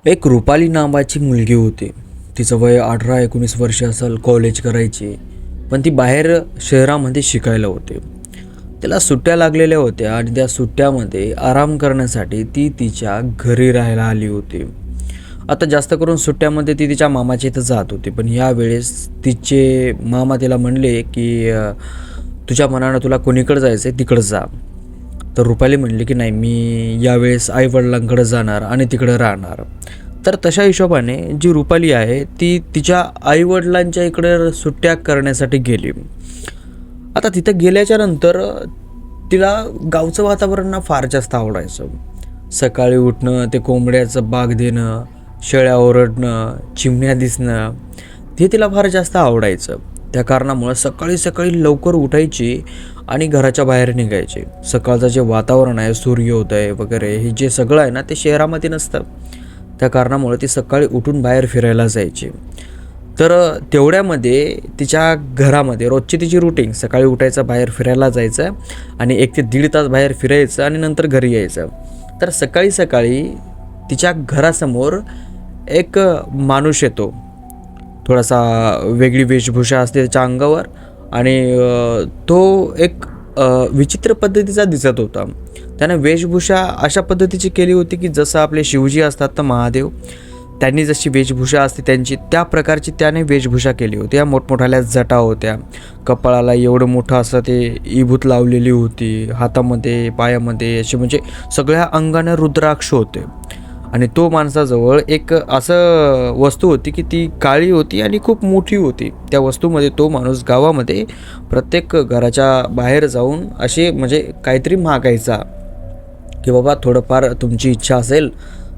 एक रुपाली नावाची मुलगी होती. तिचं वय 18-19 वर्ष असेल, कॉलेज करायची. पण ती बाहेर शहरामध्ये शिकायला होते. तिला सुट्ट्या लागलेल्या होत्या आणि त्या सुट्ट्यामध्ये आराम करण्यासाठी ती तिच्या घरी राहायला आली होती. आता जास्त करून सुट्ट्यामध्ये ती तिच्या मामाच्या इथं जात होती. पण यावेळेस तिचे मामा तिला म्हणले की तुझ्या मनानं तुला कोणीकडे जायचं आहे तिकडं जा. तर रुपाली म्हणली की नाही, मी यावेळेस आईवडिलांकडे जाणार आणि तिकडं राहणार. तर तशा हिशोबाने जी रुपाली आहे ती तिच्या आईवडिलांच्या इकडे सुट्ट्या करण्यासाठी गेली. आता तिथं गेल्याच्या नंतर तिला गावचं वातावरण ना फार जास्त आवडायचं. सकाळी उठणं, ते कोंबड्याचं बाग देणं, शेळ्या ओरडणं, चिमण्या दिसणं, हे तिला फार जास्त आवडायचं. त्या कारणामुळं सकाळी सकाळी लवकर उठायची आणि घराच्या बाहेर निघायचे. सकाळचं जे वातावरण आहे, सूर्योदय वगैरे हे जे सगळं आहे ना, ते शहरामध्ये नसतं. त्या कारणामुळे ती सकाळी उठून बाहेर फिरायला जायची. तर तेवढ्यामध्ये तिच्या घरामध्ये रोजची तिची रुटीन, सकाळी उठायचं, बाहेर फिरायला जायचं आणि 1 ते 1.5 तास बाहेर फिरायचं आणि नंतर घरी यायचं. तर सकाळी सकाळी तिच्या घरासमोर एक माणूस येतो. थोडासा वेगळी वेशभूषा असते त्याच्या अंगावर आणि तो एक विचित्र पद्धतीचा दिसत होता. त्याने वेशभूषा अशा पद्धतीची केली होती की जसं आपले शिवजी असतात तर महादेव, त्यांनी जशी वेशभूषा असते त्यांची, त्या प्रकारची त्याने वेशभूषा केली होती. या मोठमोठ्याल्या जटा होत्या, कपाळाला एवढं मोठं असं ते इभूत लावलेली होती, हातामध्ये पायामध्ये असे म्हणजे सगळ्या अंगाने रुद्राक्ष होते. आणि तो माणसाजवळ एक असं वस्तू होती की ती काळी होती आणि खूप मोठी होती. त्या वस्तूमध्ये तो माणूस गावामध्ये प्रत्येक घराच्या बाहेर जाऊन असे म्हणजे काहीतरी मागायचा की बाबा थोडंफार तुमची इच्छा असेल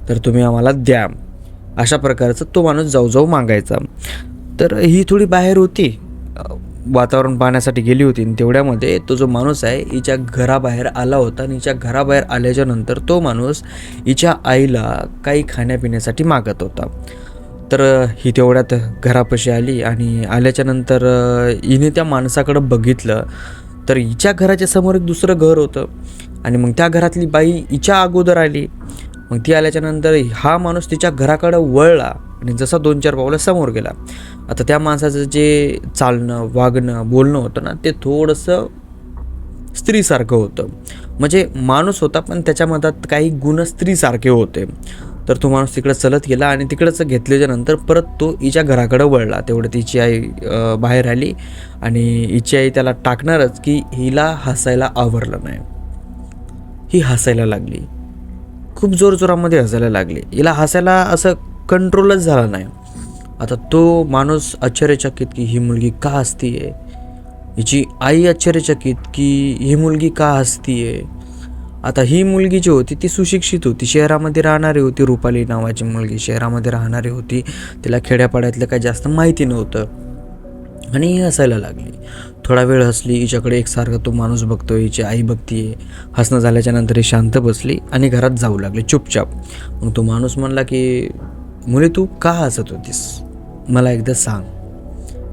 तर तुम्ही आम्हाला द्या. अशा प्रकारचं तो माणूस जाऊ मागायचा. तर ही थोडी बाहेर होती, वातावरण पाहण्यासाठी गेली होती. आणि तेवढ्यामध्ये तो जो माणूस आहे हिच्या घराबाहेर आला होता. आणि हिच्या घराबाहेर आल्याच्या नंतर तो माणूस हिच्या आईला काही खाण्यापिण्यासाठी मागत होता. तर ही तेवढ्यात घरापाशी आली आणि आल्याच्या नंतर हिने त्या माणसाकडं बघितलं तर हिच्या घराच्या समोर एक दुसरं घर होतं. आणि मग त्या घरातली बाई हिच्या अगोदर आली. मग ती आल्याच्या नंतर हा माणूस तिच्या घराकडं वळला आणि जसा 2-4 पावलं समोर गेला. आता त्या माणसाचं जे चालणं, वागणं, बोलणं होतं ना, ते थोडंसं स्त्रीसारखं होतं. म्हणजे माणूस होता पण त्याच्या मनात काही गुण स्त्रीसारखे होते. तर तो माणूस तिकडं चलत गेला आणि तिकडंच घेतल्याच्या नंतर परत तो हिच्या घराकडं वळला. तेवढं तिची आई बाहेर आली आणि हिची आई त्याला टाकणारच की हिला हसायला आवरलं नाही. ही हसायला लागली, खूप जोरजोरामध्ये हसायला लागली. हिला हसायला असं कंट्रोलच झाला नाही. आता तो माणूस आश्चर्यचकित की ही मुलगी का हसतीये. हिची आई आश्चर्यचकित की ही मुलगी का हसतीये. आता ही मुलगी जी होती ती सुशिक्षित होती, शहरामध्ये राहणारी होती. रुपाली नावाची मुलगी शहरामध्ये राहणारी होती. तिला खेड्यापाड्यातलं काही जास्त माहिती नव्हतं आणि ही हसायला लागली. थोडा वेळ हसली, हिच्याकडे एकसारखा तो माणूस बघतोय, हिची आई बघतीये. हसणं झाल्याच्या नंतर ही शांत बसली आणि घरात जाऊ लागली चुपचाप. मग तो माणूस म्हणला की मुले तू का हसत होतीस, मला एकदा सांग.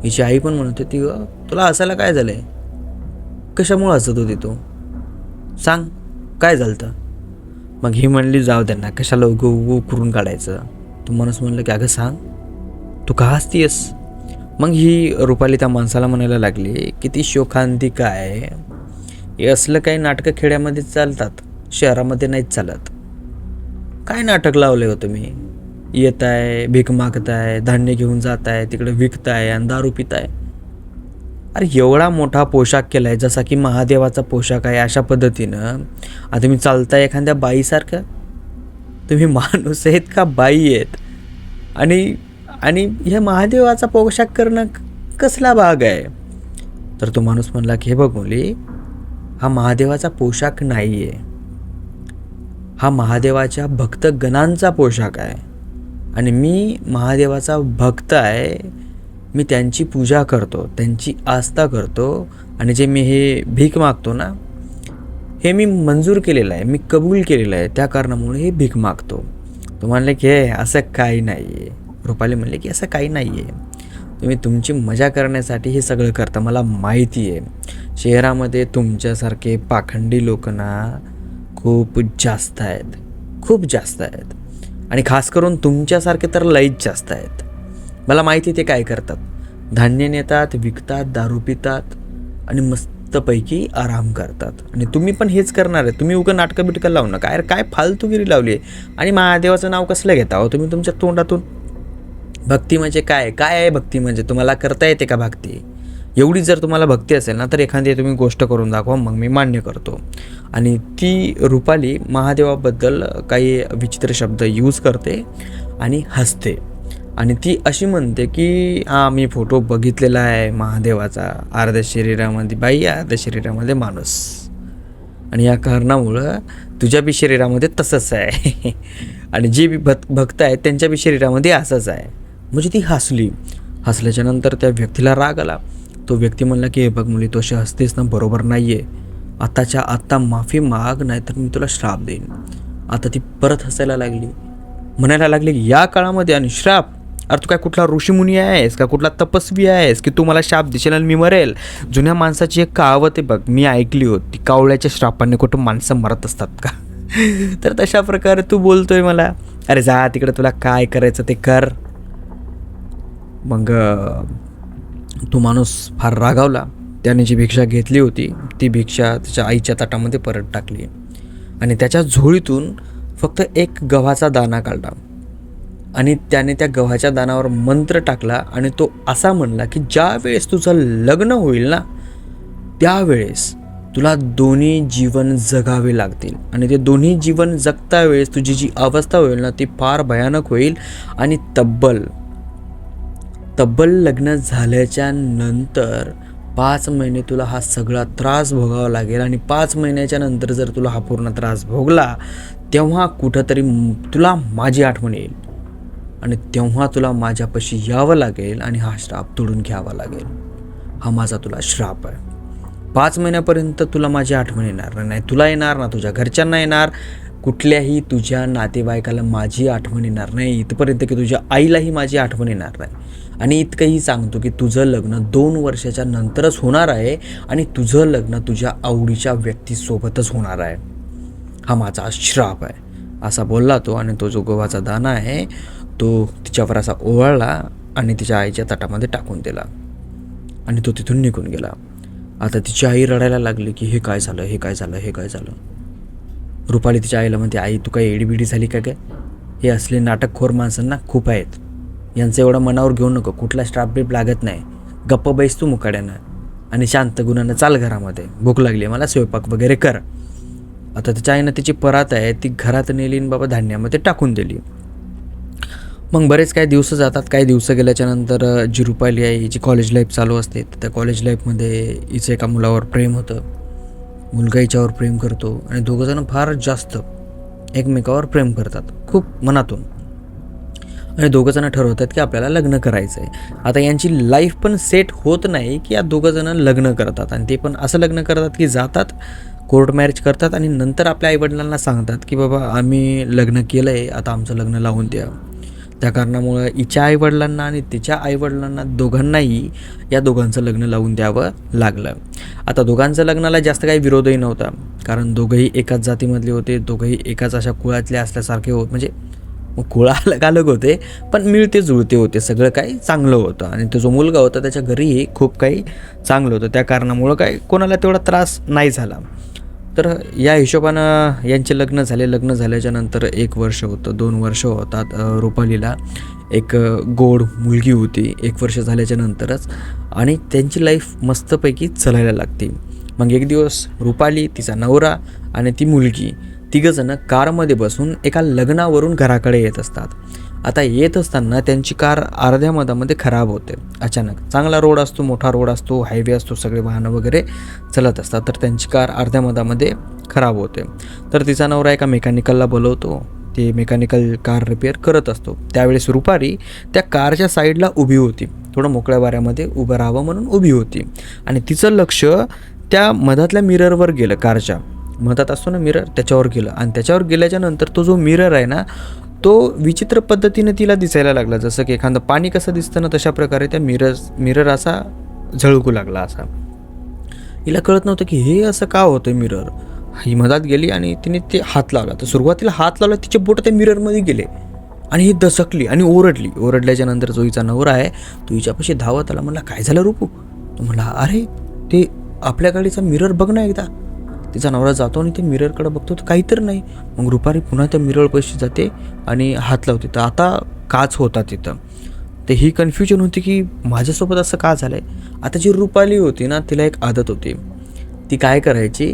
हिची आई पण म्हणत होती तुला हसायला काय झालं आहे, कशामुळे हसत होती तू, सांग काय झालं तर. मग ही म्हणली जाऊ त्यांना, कशाला उगू करून काढायचं. तो माणूस म्हणलं की अगं सांग तू का हसतीयस. मग ही रुपाली त्या माणसाला म्हणायला लागली की ती शोकांती काय, हे असलं काही नाटकं खेड्यामध्ये चालतात, शहरामध्ये नाहीच चालत. काय नाटक लावले हो तुम्ही, येत आहे, भीक मागताय, धान्य घेऊन जात आहे, तिकडे विकताय आणि दारू पिताय. अरे एवढा मोठा पोशाख केला आहे जसा की महादेवाचा पोशाख आहे, अशा पद्धतीनं आता तुम्ही चालताय एखाद्या बाईसारखं. तुम्ही माणूस आहेत का बाई आहेत. आणि हे महादेवाचा पोशाख करणं कसला भाग आहे. तर तो माणूस म्हणला की हे बघ मुली, हा महादेवाचा पोशाख नाही आहे, हा महादेवाच्या भक्तगणांचा पोशाख आहे. आणि मी महादेवाचा भक्त आहे, मी त्यांची पूजा करतो, त्यांची आस्था करतो. आणि जे मी हे भीक मागतो ना, हे मी मंजूर केलेलं आहे, मी कबूल केलेलं आहे, त्या कारणामुळे हे भीक मागतो. तो म्हणले की हे असं काही नाही आहे. रुपाली म्हणले की असं काही नाही आहे, तुम्ही तुमची मजा करण्यासाठी हे सगळं करता, मला माहिती आहे. शहरामध्ये तुमच्यासारखे पाखंडी लोक ना खूप जास्त आहेत, खूप जास्त आहेत. आणि खास करून तुमच्यासारखे तर लईच जास्त आहेत. मला माहिती ते काय करतात. धान्य नेतात, विकतात, दारू पितात आणि मस्तपैकी आराम करतात. आणि तुम्ही पण हेच करणार आहे. तुम्ही उगं नाटकं बिटकं लावू नका. अरे काय फालतूगिरी लावली आहे. आणि महादेवाचं नाव कसलं घेता हो तुम्ही तुमच्या तोंडातून? भक्ती म्हणजे काय काय आहे भक्ती म्हणजे? तुम्हाला करता येते का भक्ती? एवढी जर तुम्हाला भक्ती असेल ना तर एखादी तुम्ही गोष्ट करून दाखवा, मग मी मान्य करतो. आणि ती रुपाली महादेवाबद्दल काही विचित्र शब्द यूज करते आणि हसते. आणि ती अशी म्हणते की मी फोटो बघितलेला आहे महादेवाचा, अर्ध्या शरीरामध्ये बाई अर्ध्या शरीरामध्ये माणूस, आणि या कारणामुळं तुझ्या बी शरीरामध्ये तसंच आहे आणि जे बी भक्त आहेत त्यांच्या बी शरीरामध्ये असंच आहे. म्हणजे ती हसली. हसल्याच्या नंतर त्या व्यक्तीला राग आला. तो व्यक्ती म्हणला की हे बघ मुली, तू अशी हसतेस ना, बरोबर नाही आहे. आत्ताच्या आत्ता माफी माग, नाहीतर मी तुला श्राप देईन. आता ती परत हसायला लागली, म्हणायला लागली या काळामध्ये आणि श्राप? अरे तू काय कुठला ऋषीमुनी आहेस का, कुठला तपस्वी आहेस की तू मला शाप देशील आणि मी मरेल? जुन्या माणसाची एक कहावत आहे बघ, मी ऐकली होती, कावळ्याच्या श्रापाने कुठं माणसं मरत असतात का? तर तशा प्रकारे तू बोलतोय मला. अरे जा तिकडे, तुला काय करायचं ते कर. मग तो माणूस फार रागावला. त्याने जी भिक्षा घेतली होती ती भिक्षा त्याच्या आईच्या ताटामध्ये परत टाकली आणि त्याच्या झोळीतून फक्त एक गव्हाचा दाणा काढला आणि त्याने त्या गव्हाच्या दाण्यावर मंत्र टाकला आणि तो असा म्हणला की ज्या वेळेस तुझं लग्न होईल ना त्यावेळेस तुला दोन्ही जीवन जगावे लागतील आणि ते दोन्ही जीवन जगता वेळेस तुझी जी अवस्था होईल ना ती फार भयानक होईल आणि तब्बल लग्न झाल्याच्या नंतर 5 महिने तुला हा सगळा त्रास भोगावा लागेल आणि 5 महिन्याच्या नंतर जर तुला हा पूर्ण त्रास भोगला तेव्हा कुठंतरी तुला माझी आठवण येईल आणि तेव्हा तुला माझ्यापाशी यावं लागेल आणि हा श्राप तोडून घ्यावा लागेल. हा माझा तुला श्राप आहे. 5 महिन्यापर्यंत तुला माझी आठवण येणार नाही, तुला येणार ना, तुझ्या घरच्यांना येणार, कुठल्याही तुझ्या नातेवाईकाला माझी आठवण येणार नाही, इथपर्यंत की तुझ्या आईलाही माझी आठवण येणार नाही. आणि इतकंही सांगतो की तुझं लग्न 2 वर्षाच्या नंतरच होणार आहे आणि तुझं लग्न तुझ्या आवडीच्या व्यक्तीसोबतच होणार आहे. हा माझा श्राप आहे असा बोलला तो. आणि तो जो गव्हाचा दाणा आहे तो तिच्यावर असा ओवाळला आणि तिच्या आईच्या ताटामध्ये टाकून दिला आणि तो तिथून निघून गेला. आता तिची आई रडायला लागली की हे काय झालं, हे काय झालं, हे काय झालं. रुपाली तिच्या आईला म्हणते, आई तू काय एडीबिडी झाली का काय? हे असले नाटकखोर माणसांना खूप आहेत, यांचं एवढं मनावर घेऊ नको, कुठला स्ट्राप बीप लागत नाही, गप्प बैस तू मुकाड्यानं आणि शांत गुणानं चाल घरामध्ये, भूक लागली मला, स्वयंपाक वगैरे कर. आता तिच्या आईनं तिची परात आहे ती घरात नेली आणि बाबा धान्यामध्ये टाकून दिली. मग बरेच काही दिवस जातात. काही दिवस गेल्याच्या नंतर जी रुपाली आहे हिची कॉलेज लाईफ चालू असते. त्या कॉलेज लाईफमध्ये हिचं एका मुलावर प्रेम होतं. मुलगा हिच्यावर प्रेम करतो आणि दोघंजणं फार जास्त एकमेकावर प्रेम करतात खूप मनातून आणि दोघंजणं ठरवतात की आपल्याला लग्न करायचं आहे. आता यांची लाईफ पण सेट होत नाही की या दोघंजणं लग्न करतात आणि ते पण असं लग्न करतात की जातात कोर्ट मॅरेज करतात आणि नंतर आपल्या आईवडिलांना सांगतात की बाबा आम्ही लग्न केलं आहे, आता आमचं लग्न लावून द्या. त्या कारणामुळं हिच्या आईवडिलांना आणि तिच्या आईवडिलांना दोघांनाही या दोघांचं लग्न लावून द्यावं लागलं. आता दोघांचं लग्नाला जास्त काही विरोधही नव्हता कारण दोघंही एकाच जातीमधले होते, दोघंही एकाच अशा कुळातले असल्यासारखे होते. म्हणजे कुळा अलग अलग होते पण मिळते जुळते होते, सगळं काही चांगलं होतं. आणि तो जो मुलगा होता त्याच्या घरीही खूप काही चांगलं होतं. त्या कारणामुळं काही कोणाला तेवढा त्रास नाही झाला. तर या हिशोबानं यांचे लग्न झाले. लग्न झाल्याच्या नंतर 1 वर्ष होतं, 2 वर्ष होतात. रुपालीला एक गोड मुलगी होती 1 वर्ष झाल्याच्या नंतरच आणि त्यांची लाईफ मस्तपैकी चालायला लागते. मग एक दिवस रुपाली, तिचा नवरा आणि ती मुलगी तिघंजणं कारमध्ये बसून एका लग्नावरून घराकडे येत असतात. आता येत असताना त्यांची कार अर्ध्या मधामध्ये खराब होते अचानक. चांगला रोड असतो, मोठा रोड असतो, हायवे असतो, सगळे वाहनं वगैरे चलत असतात. तर त्यांची कार अर्ध्या मधामध्ये खराब होते. तर तिचा नवरा एका मेकॅनिकलला बोलवतो. ते मेकॅनिकल कार रिपेअर करत असतो. त्यावेळेस रुपाली त्या कारच्या साईडला उभी होती, थोडं मोकळ्या वाऱ्यामध्ये उभं राहावं म्हणून उभी होती आणि तिचं लक्ष त्या मधातल्या मिररवर गेलं. कारच्या मधात असतो ना मिरर, त्याच्यावर गेलं आणि त्याच्यावर गेल्याच्या नंतर तो जो मिरर आहे ना तो विचित्र पद्धतीने तिला दिसायला लागला. जसं की एखादं पाणी कसं दिसतं ना तशा प्रकारे त्या मिरर असा झळकू लागला. असा हिला कळत नव्हतं की हे असं का होतं मिरर. ही मधात गेली आणि तिने ते हात लावला. तर सुरुवातीला हात लावला, तिचे बोट त्या मिररमध्ये गेले आणि ही दचकली आणि ओरडल्याच्या नंतर जो हिचा नवरा आहे तो हिच्यापाशी धावत आला. म्हणला, काय झालं रूपू? तो म्हणला, अरे ते आपल्या गाडीचा मिरर बघ ना एकदा. तिचा नवरा जातो आणि ते मिररकडे बघतो तर काही तर नाही. मग रुपाली पुन्हा त्या मिररपाशी जाते आणि हात लावते, तर आता काच होता तिथं. तर ही कन्फ्युजन होती की माझ्यासोबत असं का झालं आहे. आता जी रुपाली होती ना, तिला एक आदत होती. ती काय करायची,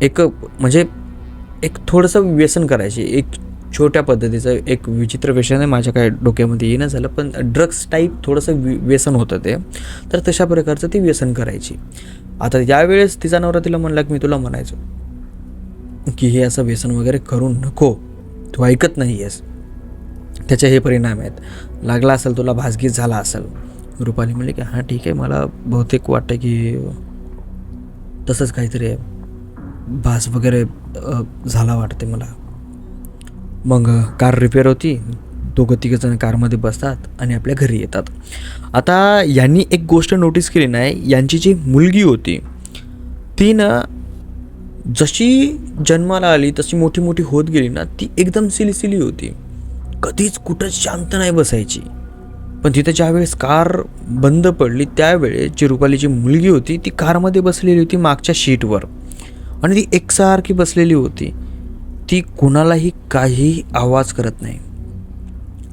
एक थोडंसं व्यसन करायची. एक छोट्या पद्धतीचं एक विचित्र व्यसन आहे, माझ्या काय डोक्यामध्ये येणं झालं, पण ड्रग्स टाईप थोडंसं व्यसन होतं ते. तर तशा प्रकारचं ती व्यसन करायची. आता यावेळेस तिचा नवरा तिला म्हणला की मी तुला म्हणायचो की हे असं व्यसन वगैरे करू नको, तू ऐकत नाही आहेस, त्याचे हे परिणाम आहेत, लागला असेल तुला, भासगीत झाला असेल. रुपाली म्हणली की हां ठीक आहे, मला बहुतेक वाटतं की तसंच काहीतरी आहे, भास वगैरे झाला वाटते मला. मग कार रिपेअर होती, दोघं तिघंजण कारमध्ये बसतात आणि आपल्या घरी येतात. आता यांनी एक गोष्ट नोटीस केली नाही, यांची जी मुलगी होती ती ना जशी जन्माला आली तशी मोठी मोठी होत गेली ना, ती एकदम सिली होती, कधीच कुठंच शांत नाही बसायची. पण तिथं ज्यावेळेस कार बंद पडली त्यावेळेस जी रुपालीची मुलगी होती ती कारमध्ये बसलेली होती मागच्या शीटवर, आणि ती एकसारखी बसलेली होती. ती कुणालाही काही आवाज करत नाही,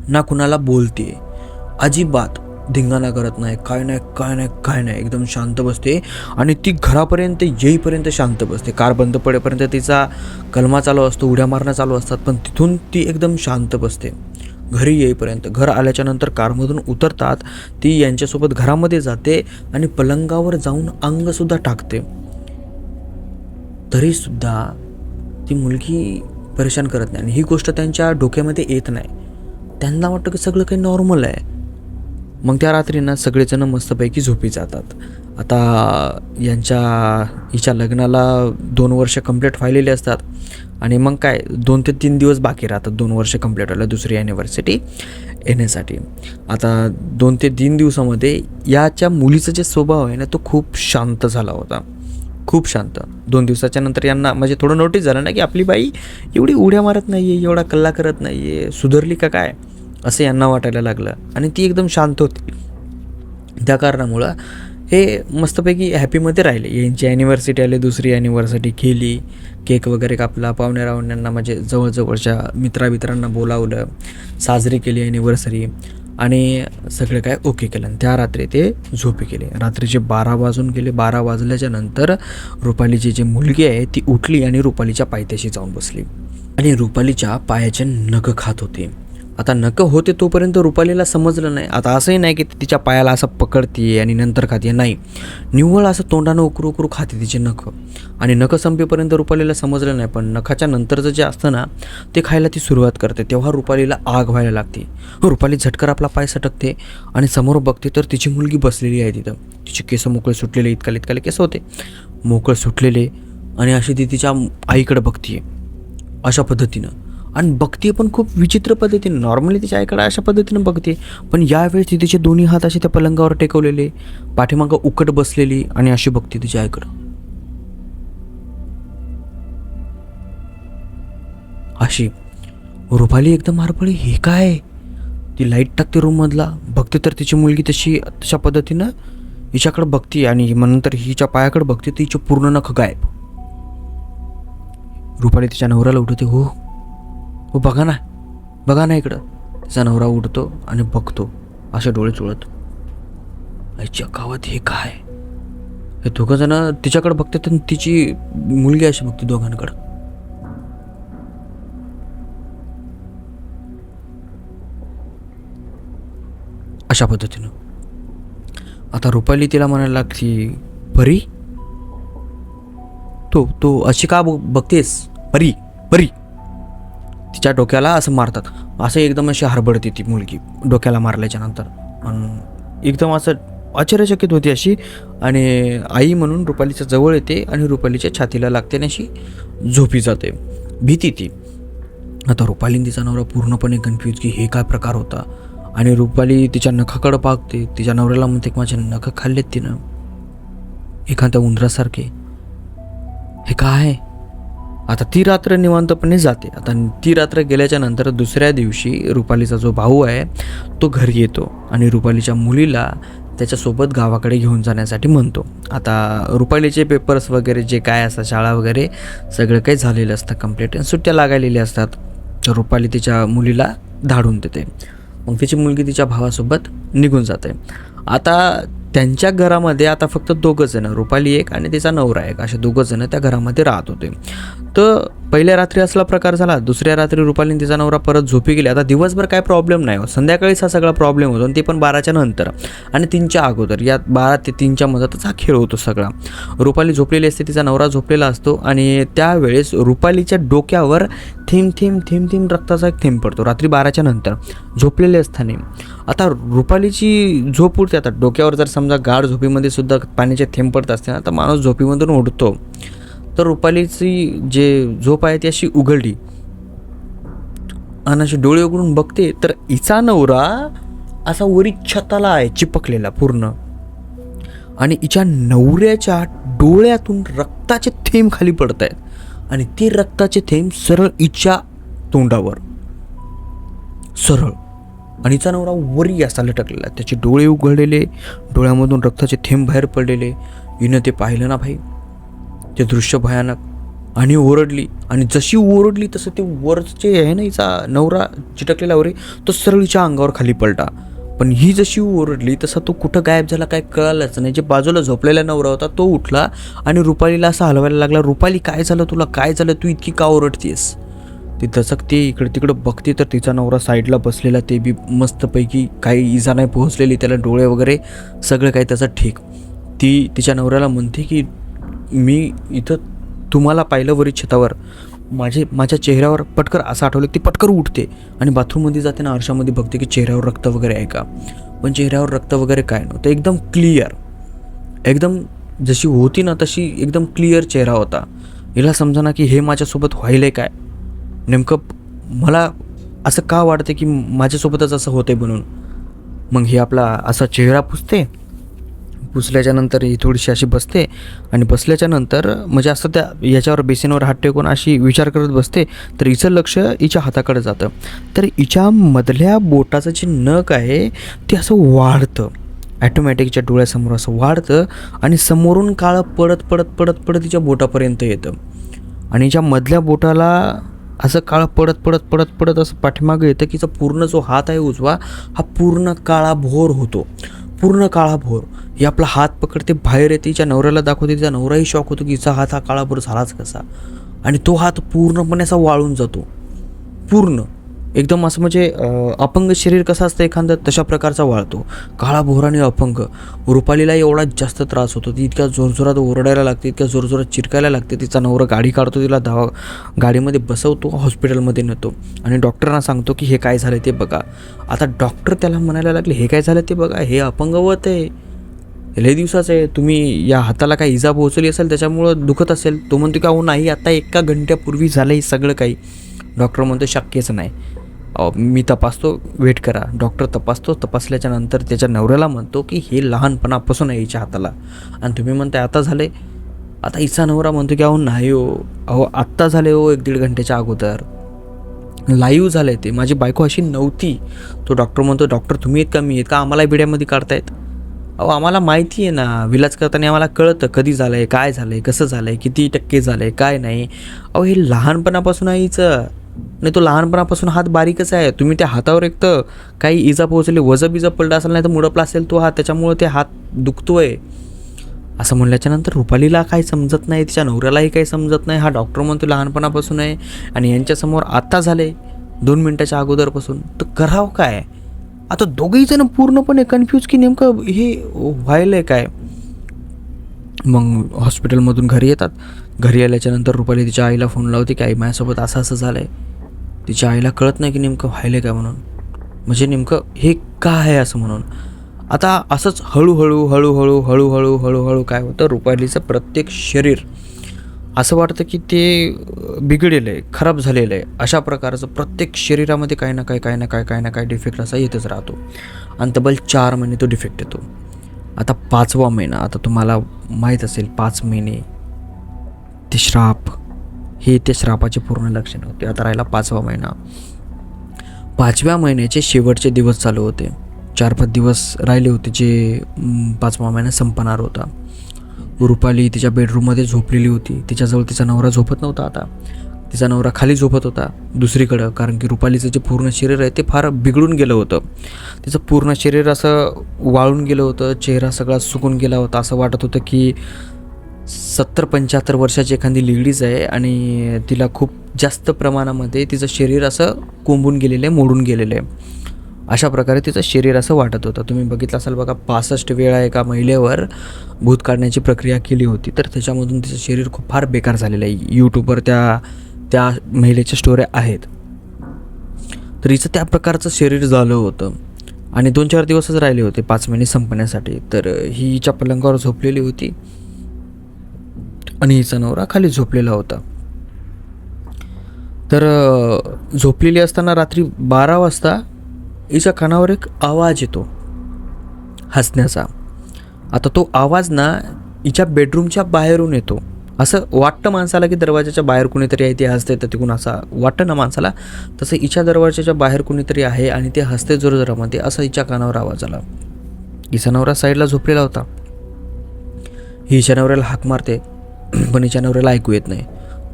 ना कुणाला बोलते, अजिबात धिंगाणा करत नाही, काय नाही, एकदम शांत बसते. आणि ती घरापर्यंत येईपर्यंत शांत बसते. कार बंद पडेपर्यंत तिचा कलमा चालू असतो, उड्या मारणं चालू असतात, पण तिथून ती एकदम शांत बसते घरी येईपर्यंत. घर आल्याच्या नंतर कारमधून उतरतात, ती यांच्यासोबत घरामध्ये जाते आणि पलंगावर जाऊन अंगसुद्धा टाकते. तरीसुद्धा ती मुलगी परेशान करत नाही आणि ही गोष्ट त्यांच्या डोक्यामध्ये येत नाही. त्यांना वाटतं की सगळं काही नॉर्मल आहे. मग त्या रात्री ना सगळेजण मस्तपैकी झोपी जातात. आता हिच्या लग्नाला 2 वर्ष कंप्लीट व्हायलेली असतात आणि मग काय 2 ते 3 दिवस बाकी राहतात 2 वर्ष कंप्लीट व्हायला, दुसरी ॲनिव्हर्सरी येण्यासाठी. आता 2 ते 3 दिवसामध्ये याच्या मुलीचा जे स्वभाव आहे ना तो खूप शांत झाला होता, खूप शांत. 2 दिवसाच्या नंतर यांना म्हणजे थोडं नोटीस झालं ना की आपली बाई एवढी उड्या मारत नाही आहे, एवढा कल्ला करत नाही आहे, सुधारली का काय असं यांना वाटायला लागलं. आणि ती एकदम शांत होती. त्या कारणामुळं हे मस्तपैकी हॅपीमध्ये राहिले. यांची ॲनिव्हर्सरी आली, दुसरी ॲनिव्हर्सरी केली, केक वगैरे कापला, पाहुण्या म्हणजे जवळजवळच्या मित्रांना बोलावलं, साजरी केली ॲनिव्हर्सरी आणि सगळं काय ओके केलं. आणि त्या रात्री ते झोपी गेले. रात्रीचे 12 वाजून गेले. 12 वाजल्याच्या नंतर रुपालीची जी मुलगी आहे ती उठली आणि रुपालीच्या पायथ्याशी जाऊन बसली आणि रुपालीच्या पायाचे नख खात होते. आता नख होते तोपर्यंत रुपालीला समजलं नाही. आता असंही नाही की तिच्या पायाला असं पकडते आणि नंतर खाते, नाही, निव्वळ असं तोंडानं उकरू खाते तिचे नख. आणि नख संपेपर्यंत रुपालीला समजलं नाही, पण नखाच्या नंतरचं जे असतं ना ते खायला ती सुरुवात करते. तेव्हा रुपालीला आग व्हायला लागते. रुपाली झटकर आपला पाय सटकते आणि समोर बघते तर तिची मुलगी बसलेली आहे तिथं. तिचे केस मोकळे सुटलेले, इतकाले केस होते, मोकळे सुटलेले, आणि अशी ती तिच्या आईकडे बघते अशा पद्धतीनं. आणि बघते पण खूप विचित्र पद्धतीने. नॉर्मली तिच्या आईकडे अशा पद्धतीनं बघते, पण यावेळेस ती तिचे दोन्ही हात असे त्या पलंगावर टेकवलेले, पाठीमागं उकट बसलेली आणि अशी बघते तिच्या आईकडं. अशी रुपाली एकदम हरपळी, हे काय? ती लाईट टाकते रूममधला, बघते तर तिची मुलगी तशा पद्धतीनं हिच्याकडे बघते आणि नंतर हिच्या पायाकडे बघते, तिचे पूर्ण नख गायब. रुपाली तिच्या नवऱ्याला उठवते, हो बघा ना इकडं. तिचा नवरा उठतो आणि बघतो असे डोळे चोळत, आईच्या गावात हे काय? हे दोघं जण तिच्याकडे बघतात आणि तिची मुलगी अशी बघते दोघांकडं. अशा पद्धतीनं आता रुपाली तिला म्हणायला लागती, परी तो अशी का बघतेस? परी तिच्या डोक्याला असं मारतात. असं एकदम अशी हरबडते ती मुलगी डोक्याला मारल्याच्या नंतर. एकदम असं आश्चर्यचकित होती अशी, आणि आई म्हणून रुपालीच्या जवळ येते आणि रुपालीच्या छातीला लागते आणि अशी झोपी जाते. भीती ती. आता रुपाली तिचा नवरा पूर्णपणे कन्फ्यूज की हे काय प्रकार होता. आणि रुपाली तिच्या नखाकडं पाहते, तिच्या नवऱ्याला म्हणते की माझे नख खाल्लेत तिनं एखाद्या उंदरासारखे. हे काय? आता ती रात्र निवांतपणे जाते. आता ती रात्र गेल्याच्या नंतर दुसऱ्या दिवशी रुपालीचा जो भाऊ आहे तो घरी येतो आणि रुपालीच्या मुलीला त्याच्यासोबत गावाकडे घेऊन जाण्यासाठी म्हणतो. आता रुपालीचे पेपर्स वगैरे जे काय असतात, शाळा वगैरे सगळं काही झालेलं असतं कंप्लीट आणि सुट्ट्या लागायलेल्या असतात. तर रुपाली तिच्या मुलीला धाडून देते. मग तिची मुलगी तिच्या भावासोबत निघून जाते. आता त्यांच्या घरामध्ये आता फक्त दोघं जण, रुपाली एक आणि तिचा नवरा एक, असे दोघं जण त्या घरामध्ये राहत होते. तर पहिल्या रात्री असला प्रकार झाला. दुसऱ्या रात्री रुपालीने तिचा नवरा परत झोपी गेली. आता दिवसभर काय प्रॉब्लेम नाही हो, संध्याकाळीच हा सगळा प्रॉब्लेम होतो आणि ते पण 12च्या नंतर आणि 3च्या अगोदर. या 12 ते 3च्या मधातच हा खेळ होतो सगळा. रुपाली झोपलेली असते, तिचा नवरा झोपलेला असतो आणि त्यावेळेस रुपालीच्या डोक्यावर थेंब थेंब थेंब थेंब रक्ताचा एक थेंब पडतो रात्री 12च्या नंतर झोपलेले असताना. आता रुपालीची झोप उडते. आता डोक्यावर जर समजा गाढ झोपीमध्ये सुद्धा पाण्याचे थेंब पडत असते ना, तर माणूस झोपीमधून उठतो. तर रुपालीची जे झोप आहे ती अशी उघडली आणि अशी डोळे उघडून बघते तर हिचा नवरा असा वरी छताला आहे चिपकलेला पूर्ण आणि हिच्या नवऱ्याच्या डोळ्यातून रक्ताचे थेंब खाली पडत आहेत आणि ते रक्ताचे थेंब सरळ हिच्या तोंडावर सरळ आणि हिचा नवरा वरी असा लटकलेला. त्याचे डोळे उघडलेले, डोळ्यामधून रक्ताचे थेंब बाहेर पडलेले. हिनं ते पाहिलं ना भाई, ते दृश्य भयानक, आणि ओरडली. आणि जशी ओरडली तसं ते वरचे आहे ना हिचा नवरा चिटकलेला वरी तो सरळ हिच्या अंगावर खाली पलटा. पण ही जशी ओरडली तसा तो कुठं गायब झाला काय कळालंच नाही. जे बाजूला झोपलेला नवरा होता तो उठला आणि रुपालीला असं हलवायला लागला. रुपाली काय झालं तुला, काय झालं, तू इतकी का ओरडतेस. ती दचकते, इकडे तिकडं बघते तर तिचा नवरा साईडला बसलेला, ते बी मस्तपैकी काही इजा नाही पोहोचलेली त्याला, डोळे वगैरे सगळं काही त्याचं ठीक. ती तिच्या नवऱ्याला म्हणते की मी इथं तुम्हाला पाहिलं वरी छतावर, माझ्या चेहऱ्यावर पटकर असं आठवलं. ती पटकर उठते आणि बाथरूममध्ये जाते ना, आरशामध्ये बघते की चेहऱ्यावर रक्त वगैरे आहे का. पण चेहऱ्यावर रक्त वगैरे काय नव्हतं, एकदम क्लिअर, एकदम जशी होती ना तशी एकदम क्लिअर चेहरा होता. हिला समजा की हे माझ्यासोबत व्हायलं काय, नेमकं मला असं का वाटतं की माझ्यासोबतच असं होतंय म्हणून. मग ही आपला असा चेहरा पुसल्याच्यानंतर ही थोडीशी अशी बसते आणि बसल्याच्यानंतर म्हणजे असं त्या याच्यावर बेसिनवर हात टेकून अशी विचार करत बसते. तर हिचं लक्ष हिच्या हाताकडे जातं. तर हिच्या मधल्या बोटाचं जे नख आहे ते असं वाढतं, ॲटोमॅटिकच्या डोळ्यासमोर असं वाढतं आणि समोरून काळं पडत पडत पडत पडत तिच्या बोटापर्यंत येतं आणि हिच्या मधल्या बोटाला असं काळं पडत पडत पडत पडत असं पाठीमागं येतं की पूर्ण जो हात आहे उजवा हा पूर्ण काळाभोर होतो, पूर्ण काळाभोर. ही आपला हात पकडते, बाहेर येते, तिच्या नवऱ्याला दाखवते. तिचा नवराही शॉक होतो की हिचा हात हा काळाभोर झालाच कसा. आणि तो हात पूर्णपणे असा वाळून जातो, पूर्ण एकदम असं म्हणजे अपंग शरीर कसं असतं एखादं तशा प्रकारचा वाळतो, काळाभोर आणि अपंग. रुपालीला एवढा जास्त त्रास होतो, ती इतक्या जोरजोरात ओरडायला लागते, इतक्या जोरजोरात चिरकायला लागते. तिचा नवरा गाडी काढतो, तिला गाडीमध्ये बसवतो, हॉस्पिटलमध्ये नेतो आणि डॉक्टरांना सांगतो की हे काय झालं ते बघा. आता डॉक्टर त्याला म्हणायला लागले हे काय झालं ते बघा, हे अपंगवत आहे, लय दिवसाचं आहे, तुम्ही या हाताला काही इजा पोहोचली असेल त्याच्यामुळं दुखत असेल. तो म्हणतो का हो नाही, आता 1 घंट्यापूर्वी झालं हे सगळं काही. डॉक्टर म्हणतो शक्यच नाही, मी तपासतो, वेट करा. डॉक्टर तपासल्याच्या नंतर त्याच्या नवऱ्याला म्हणतो की हे लहानपणापासून आहे हिच्या हाताला आणि तुम्ही म्हणताय आता झाले. आता हिचा नवरा म्हणतो की अहो नाही अहो आत्ता झाले हो, 1-1.5 घंट्याच्या अगोदर लाईव्ह झालं ते, माझी बायको अशी नव्हती. तो डॉक्टर म्हणतो डॉक्टर तुम्ही आहेत का मी आहेत का, आम्हाला बिड्यामध्ये काढतायत. अहो आम्हाला माहिती आहे ना, विलाज करताना आम्हाला कळतं कधी झालं आहे, काय झालं आहे, कसं झालं आहे, किती टक्के झालं आहे, काय नाही. अहो हे लहानपणापासून आहे हिचं, नाही तो लहानपणापासून हात बारीकच आहे. तुम्ही त्या हातावर एक तर काही इजा पोहोचली, वजबिजा पडला असेल, नाही तर मुडपला असेल तो हात, त्याच्यामुळे ते हात दुखतोय. असं म्हणल्याच्यानंतर रुपालीला काही समजत नाही, तिच्या नवऱ्यालाही काही समजत नाही. हा डॉक्टर म्हणतो लहानपणापासून आहे आणि यांच्यासमोर आत्ता झाले 2 मिनिटाच्या अगोदरपासून, तर करावं काय. आता दोघेही जण पूर्णपणे कन्फ्यूज की नेमकं हे व्हायलं आहे काय. मग हॉस्पिटलमधून घरी येतात. घरी आल्याच्यानंतर रुपाली तिच्या आईला फोन लावते की आई माझ्यासोबत असं असं झालं आहे. तिच्या आईला कळत नाही की नेमकं व्हायलं काय म्हणून, म्हणजे नेमकं हे का आहे असं म्हणून. आता असंच हळूहळू हळूहळू हळूहळू हळूहळू काय होतं, रुपालीचं प्रत्येक शरीर असं वाटतं की ते बिघडेलं आहे, खराब झालेलं आहे. अशा प्रकारचं प्रत्येक शरीरामध्ये काही ना काही डिफेक्ट असा येतच राहतो आणि तब्बल 4 महिने तो डिफेक्ट येतो. आता 5वा महिना, आता तुम्हाला माहीत असेल 5 महिने ते श्राप हे त्या श्रापाचे पूर्ण लक्षण होते. आता राहिला 5वा महिना. 5व्या महिन्याचे शेवटचे दिवस चालू होते. 4-5 दिवस राहिले होते जे 5वा महिना संपणार होता. रुपाली तिच्या बेडरूममध्ये झोपलेली होती. तिच्याजवळ तिचा नवरा झोपत नव्हता. आता तिचा नवरा खाली झोपत होता दुसरीकडं, कारण की रुपालीचं जे पूर्ण शरीर आहे ते फार बिघडून गेलं होतं. तिचं पूर्ण शरीर असं वाळून गेलं होतं, चेहरा सगळा सुकून गेला होता. असं वाटत होतं की 70-75 वर्षाची एखादी लेडीज आहे आणि तिला खूप जास्त प्रमाणामध्ये तिचं शरीर असं कोंबून गेलेलं आहे, मोडून गेलेलं आहे. अशा प्रकारे तिचं शरीर असं वाटत होतं. तुम्ही बघितलं असाल बघा, 65 वेळा एका महिलेवर भूत काढण्याची प्रक्रिया केली होती, तर त्याच्यामधून तिचं शरीर खूप फार बेकार झालेलं आहे. यूट्यूबवर त्या महिलेच्या स्टोऱ्या आहेत. तर हिचं त्या प्रकारचं शरीर झालं होतं आणि 2-4 दिवसच राहिले होते 5 महिने संपण्यासाठी. तर ही हिच्या पलंगावर झोपलेली होती आणि हिचा नवरा खाली झोपलेला होता. तर झोपलेली असताना रात्री 12 वाजता हिच्या कानावर एक आवाज येतो हसण्याचा. आता तो आवाज ना हिच्या बेडरूमच्या बाहेरून येतो. असं वाटतं माणसाला की दरवाजाच्या बाहेर कुणीतरी आहे, ते हसते, तर तिकडून असं वाटतं ना माणसाला, तसं हिच्या दरवाजाच्या बाहेर कुणीतरी आहे आणि ते हसते जोरजोरामध्ये, असं हिच्या कानावर आवाज आला. हिचा नवरा साईडला झोपलेला होता. ही हिच्या नवऱ्याला हाक मारते, पण हिच्या नवऱ्याला ऐकू येत नाही.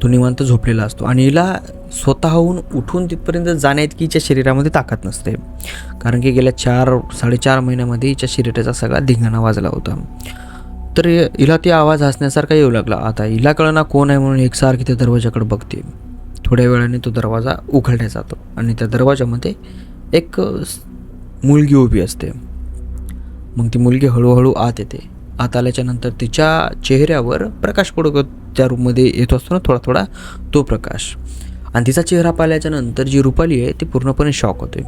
तो निवांत झोपलेला असतो आणि हिला स्वतःहून उठून तिथपर्यंत जाण्याइतकी हिच्या शरीरामध्ये ताकद नसते, कारण की गेल्या 4-4.5 महिन्यामध्ये हिच्या शरीराचा सगळा धिंगाणा वाजला होता. तर हिला ते आवाज हसण्यासारखा येऊ लागला. आता हिला कळना कोण आहे म्हणून एकसारखी त्या दरवाजाकडे बघते. थोड्या वेळाने तो दरवाजा उघडला जातो आणि त्या दरवाजामध्ये एक मुलगी उभी असते. मग ती मुलगी हळूहळू आत येते. आत आल्याच्या नंतर तिच्या चेहऱ्यावर प्रकाश पडतो. त्या रूममध्ये येत असतो ना थोडा थोडा तो प्रकाश, आणि तिचा चेहरा पाहिल्याच्या नंतर जी रुपाली आहे ती पूर्णपणे शॉक होते.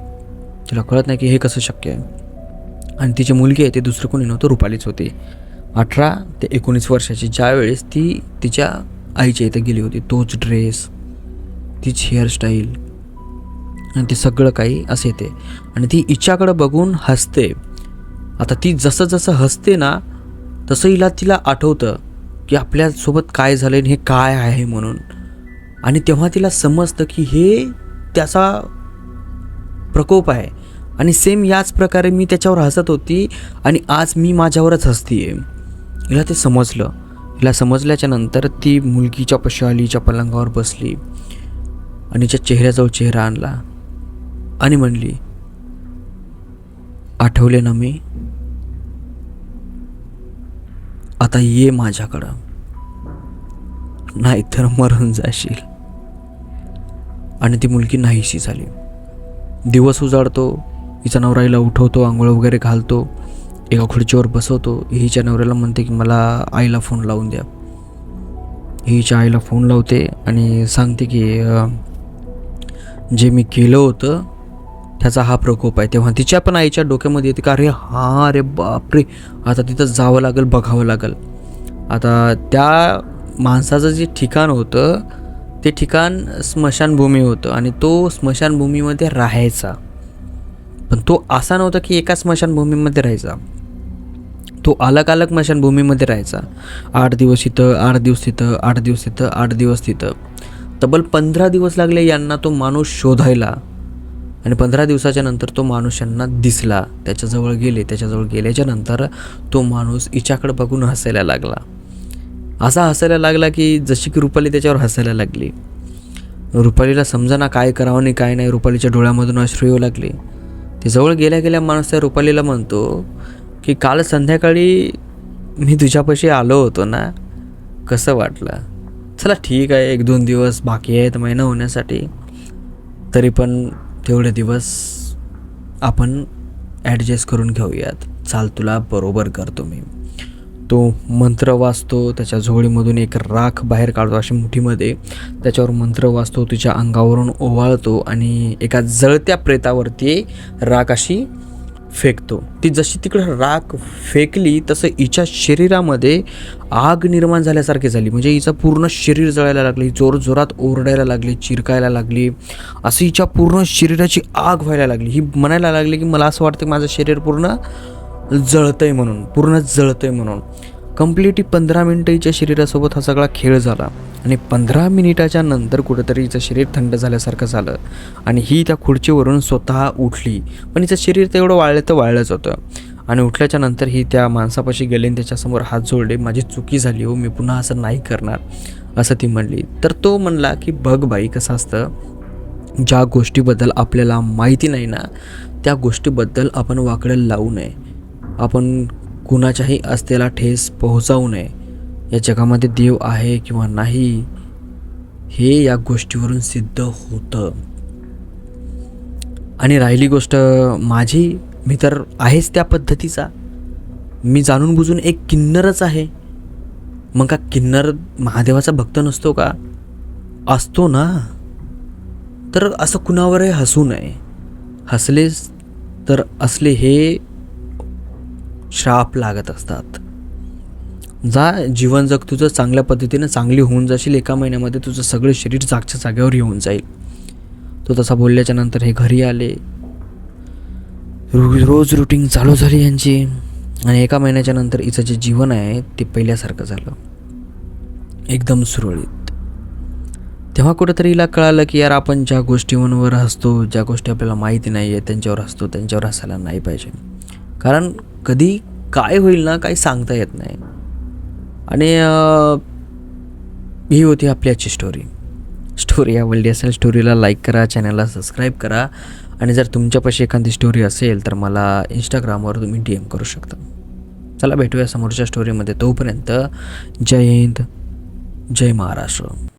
तिला कळत नाही की हे कसं शक्य आहे. आणि तिची मुलगी आहे ते दुसरं कोणी नव्हतं, रुपालीच होती. 18 ते 19 वर्षाची. ज्यावेळेस ती तिच्या आईच्या इथं गेली होती, तोच ड्रेस, तीच हेअरस्टाईल आणि ते सगळं काही असं येते आणि ती हिच्याकडं बघून हसते. आता ती जसं जसं हसते ना तसं तिला आठवतं की आपल्यासोबत काय झालं आणि हे काय आहे म्हणून, आणि तेव्हा तिला समजतं की हे त्याचा प्रकोप आहे आणि सेम याच प्रकारे मी त्याच्यावर हसत होती आणि आज मी माझ्यावरच हसती आहे. हिला ते समजलं. हिला समजल्याच्या नंतर ती मुलगीच्या पाशी आली, हिच्या पलंगावर बसली आणि हिच्या चेहऱ्याजवळ चेहरा आणला आणि म्हणली, आठवले ना मी, आता ये माझ्याकडं, नाहीतर मरून जाशील. आणि ती मुलगी नाहीशी झाली. दिवस उजाडतो. हिचा नवरा हिला उठवतो, आंघोळ वगैरे घालतो, एका खुर्चीवर बसवतो. हिच्या नवऱ्याला म्हणते की मला आईला फोन लावून द्या. हिच्या आईला फोन लावते आणि सांगते की जे मी केलं होतं त्याचा हा प्रकोप आहे. तेव्हा तिच्या पण आईच्या डोक्यामध्ये येते का अरे बापरे, आता तिथं जावं लागेल, बघावं लागेल. आता त्या माणसाचं जे ठिकाण होतं ते ठिकाण स्मशानभूमी होतं आणि तो स्मशानभूमीमध्ये राहायचा. पण तो असा नव्हता की एका स्मशानभूमीमध्ये राहायचा, तो अलग अलग स्मशानभूमीमध्ये राहायचा. 8 दिवस इथं, 8 दिवस तिथं, 8 दिवस तिथं, 8 दिवस तिथं. तब्बल 15 दिवस लागले यांना तो माणूस शोधायला आणि 15 दिवसाच्या नंतर तो माणूस यांना दिसला. त्याच्याजवळ गेले. त्याच्याजवळ गेल्याच्या नंतर तो माणूस हिच्याकडे बघून हसायला लागला. असा हसायला लागला की जशी की रुपाली त्याच्यावर हसायला लागली. रुपालीला समजेना काय करावं आणि काय नाही. रुपालीच्या डोळ्यामधून अश्रू येऊ लागले. ते जवळ गेल्या गेल्या माणूस त्या रुपालीला म्हणतो की काल संध्याकाळी मी तुझ्यापाशी आलो होतो ना, कसं वाटलं? चला ठीक आहे, 1-2 दिवस बाकी आहेत महिना होण्यासाठी, तरी पण तेवढे दिवस आपण ॲडजस्ट करून घेऊयात. चाल, तुला बरोबर करतो मी. तो मंत्र वाचतो. त्याच्या झोळीमधून एक राख बाहेर काढतो अशी मुठीमध्ये. त्याच्यावर मंत्र वाचतो, तिच्या अंगावरून ओवाळतो आणि एका जळत्या प्रेतावरती राख अशी फेकतो. ती जशी तिकडं राख फेकली तसं हिच्या शरीरामध्ये आग निर्माण झाल्यासारखी झाली. म्हणजे हिचं पूर्ण शरीर जळायला लागली, जोरजोरात ओरडायला लागली, चिरकायला लागली, असं हिच्या पूर्ण शरीराची आग व्हायला लागली. ही म्हणायला लागली की मला असं वाटतं की माझं शरीर पूर्ण जळतंय म्हणून, पूर्ण जळतंय म्हणून. कंप्लीट 15 मिनटं हिच्या शरीरासोबत हा सगळा खेळ झाला आणि 15 मिनिटाच्या नंतर कुठंतरी हिचं शरीर थंड झाल्यासारखं झालं आणि ही त्या खुर्चीवरून स्वतः उठली. पण हिचं शरीर तेवढं वाळलं तर वाळलंच होतं. आणि उठल्याच्या नंतर ही त्या माणसापाशी गेली आणि त्याच्यासमोर हात जोडले. माझी चुकी झाली हो, मी पुन्हा असं नाही करणार, असं ती म्हणली. तर तो म्हणला की बघ बाई, कसं असतं, ज्या गोष्टीबद्दल आपल्याला माहिती नाही ना, त्या गोष्टीबद्दल आपण वाकडं लावू नये, आपण कुणाच्याही अस्तेला ठेस पोहोचवू नये. या जगामध्ये देव आहे किंवा नाही हे या गोष्टीवरून सिद्ध होतं. आणि राहिली गोष्ट माझी, मी तर आहेच त्या पद्धतीचा, मी जाणून बुजून एक किन्नरच आहे. मग का किन्नर महादेवाचा भक्त नसतो का? असतो ना. तर असं कुणावरही हसू नये. हसलेच तर असले हे श्राप लागत असतात. जा, जीवन जग तुझं, चांगल्या पद्धतीनं चांगली होऊन जाशील. 1 महिन्यामध्ये तुझं सगळं शरीर जागच्या जागेवर येऊन जाईल. तो तसा बोलल्याच्या नंतर हे घरी आले. रोज रुटीन चालू झाली यांची. आणि 1 महिन्याच्या नंतर हिचं जे जीवन आहे ते पहिल्यासारखं झालं, एकदम सुरळीत. तेव्हा कुठंतरी हिला कळालं की यार, आपण ज्या गोष्टींवर हसतो, ज्या गोष्टी आपल्याला माहिती नाही आहे त्यांच्यावर हसतो, त्यांच्यावर हसायला नाही पाहिजे. कारण कधी काय होईल ना, काही सांगता येत नाही. आणि ही होती आपली आजची स्टोरी आवडली असेल, स्टोरीला लाईक करा, चॅनलला सबस्क्राईब करा. आणि जर तुमच्यापाशी एखादी स्टोरी असेल तर मला इंस्टाग्रामवर तुम्ही DM करू शकता. चला भेटूया समोरच्या स्टोरीमध्ये. तोपर्यंत जय हिंद, जय महाराष्ट्र.